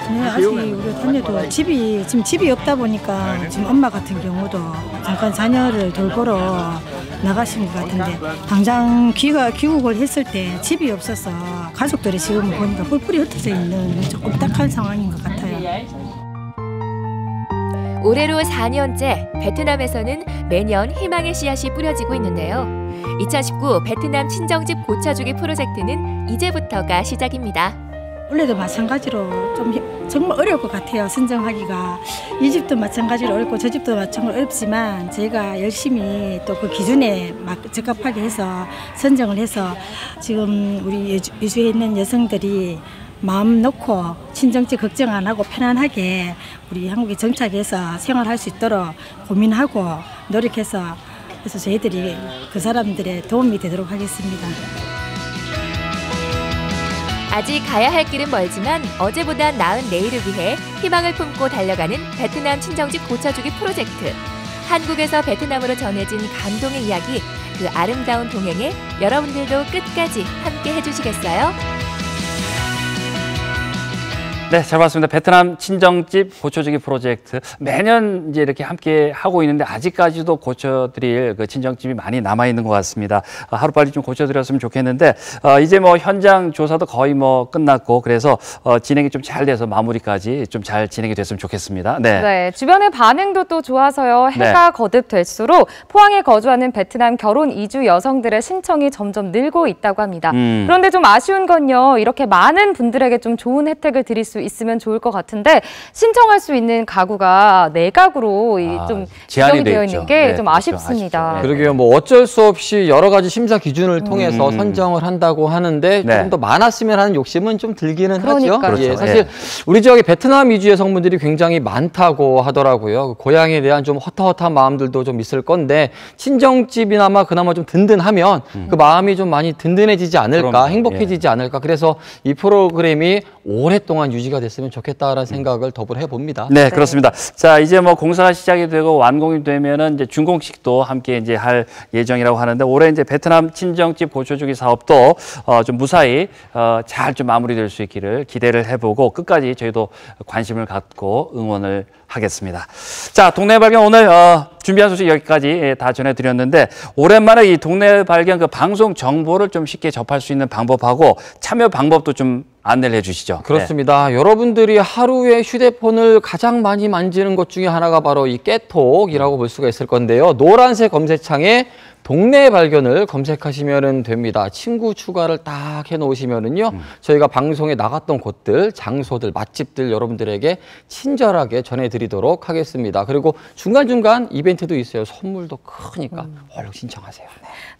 네, 아직 우리 자녀도 지금 집이 없다 보니까 지금 엄마 같은 경우도 잠깐 자녀를 돌보러 나가신 것 같은데 당장 귀국을 했을 때 집이 없어서 가족들이 지금 보니까 뿔뿔이 흩어져 있는 조금 딱한 상황인 것 같아요. 올해로 4년째 베트남에서는 매년 희망의 씨앗이 뿌려지고 있는데요. 2019 베트남 친정집 고쳐주기 프로젝트는 이제부터가 시작입니다. 원래도 마찬가지로 좀 정말 어려울 것 같아요. 선정하기가. 이 집도 마찬가지로 어렵고 저 집도 마찬가지로 어렵지만 저희가 열심히 또 그 기준에 막 적합하게 해서 선정을 해서 지금 우리 유주에 있는 여성들이 마음 놓고 친정집 걱정 안 하고 편안하게 우리 한국에 정착해서 생활할 수 있도록 고민하고 노력해서 그래서 저희들이 그 사람들의 도움이 되도록 하겠습니다. 아직 가야 할 길은 멀지만 어제보다 나은 내일을 위해 희망을 품고 달려가는 베트남 친정집 고쳐주기 프로젝트. 한국에서 베트남으로 전해진 감동의 이야기, 그 아름다운 동행에 여러분들도 끝까지 함께 해주시겠어요? 네, 잘 봤습니다. 베트남 친정집 고쳐주기 프로젝트. 매년 이제 이렇게 함께 하고 있는데 아직까지도 고쳐드릴 그 친정집이 많이 남아있는 것 같습니다. 하루빨리 좀 고쳐드렸으면 좋겠는데, 이제 뭐 현장 조사도 거의 뭐 끝났고, 그래서 진행이 좀 잘 돼서 마무리까지 좀 잘 진행이 됐으면 좋겠습니다. 네. 네, 주변의 반응도 또 좋아서요. 해가 거듭될수록 포항에 거주하는 베트남 결혼 이주 여성들의 신청이 점점 늘고 있다고 합니다. 그런데 좀 아쉬운 건요. 이렇게 많은 분들에게 좀 좋은 혜택을 드릴 수 있으면 좋을 것 같은데 신청할 수 있는 가구가 4가구로 좀 지정이 되어 있는 게 좀 아쉽습니다. 그러게요. 뭐 어쩔 수 없이 여러 가지 심사 기준을 통해서 선정을 한다고 하는데 조금 더 많았으면 하는 욕심은 좀 들기는 하죠. 그렇죠. 예, 사실 우리 지역에 베트남 위주의 성분들이 굉장히 많다고 하더라고요. 고향에 대한 좀 허탈허탈한 마음들도 좀 있을 건데 친정집이나마 그나마 좀 든든하면 그 마음이 좀 많이 든든해지지 않을까, 행복해지지 않을까. 그래서 이 프로그램이 오랫동안 유지가 됐으면 좋겠다라는 생각을 더불어 해봅니다. 네, 그렇습니다. 자, 이제 뭐 공사가 시작이 되고 완공이 되면은 이제 준공식도 함께 이제 할 예정이라고 하는데 올해 이제 베트남 친정집 고쳐주기 사업도 좀 무사히 잘 좀 마무리될 수 있기를 기대를 해보고 끝까지 저희도 관심을 갖고 응원을 하겠습니다. 자, 동네 발견 오늘 준비한 소식 여기까지 다 전해드렸는데 오랜만에 이 동네 발견 그 방송 정보를 좀 쉽게 접할 수 있는 방법하고 참여 방법도 좀 안내를 해주시죠. 그렇습니다. 여러분들이 하루에 휴대폰을 가장 많이 만지는 것 중에 하나가 바로 이 깨톡이라고 볼 수가 있을 건데요. 노란색 검색창에 동네 발견을 검색하시면 됩니다. 친구 추가를 딱 해놓으시면은요, 저희가 방송에 나갔던 곳들, 장소들, 맛집들 여러분들에게 친절하게 전해드리도록 하겠습니다. 그리고 중간중간 이벤트도 있어요. 선물도 크니까 얼른 신청하세요.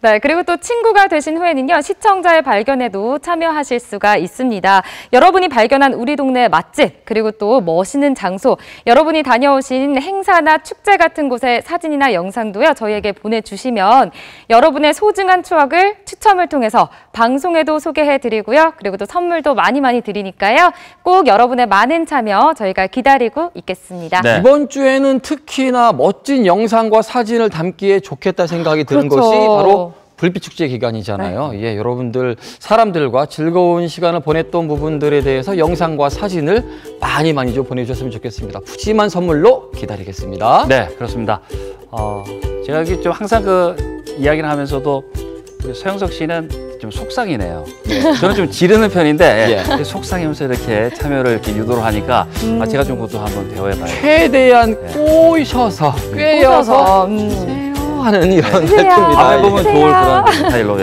네, 그리고 또 친구가 되신 후에는요, 시청자의 발견에도 참여하실 수가 있습니다. 여러분이 발견한 우리 동네 맛집, 그리고 또 멋있는 장소, 여러분이 다녀오신 행사나 축제 같은 곳의 사진이나 영상도요, 저희에게 보내주시면 여러분의 소중한 추억을 추첨을 통해서 방송에도 소개해드리고요. 그리고 또 선물도 많이 드리니까요. 꼭 여러분의 많은 참여 저희가 기다리고 있겠습니다. 네. 이번 주에는 특히나 멋진 영상과 사진을 담기에 좋겠다 생각이 드는 것이 바로 불빛축제 기간이잖아요. 예, 여러분들 사람들과 즐거운 시간을 보냈던 부분들에 대해서 영상과 사진을 많이 좀 보내주셨으면 좋겠습니다. 푸짐한 선물로 기다리겠습니다. 네, 그렇습니다. 제가 여기 좀 항상 그 이야기를 하면서도 서영석 씨는 좀 속상이네요. 저는 좀 지르는 편인데 속상하면서 이렇게 참여를 이렇게 유도를 하니까 제가 좀 그것도 한번 대화해봐요. 최대한 꼬셔서 꿰어서 하는 이런 발표입니다. 해보면 좋을 그런 스타일로.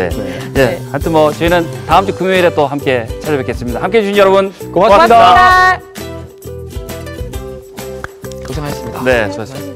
하여튼 뭐 저희는 다음 주 금요일에 또 함께 찾아뵙겠습니다. 함께해 주신 여러분 고맙습니다. 고생하셨습니다. 네, 수고하셨습니다.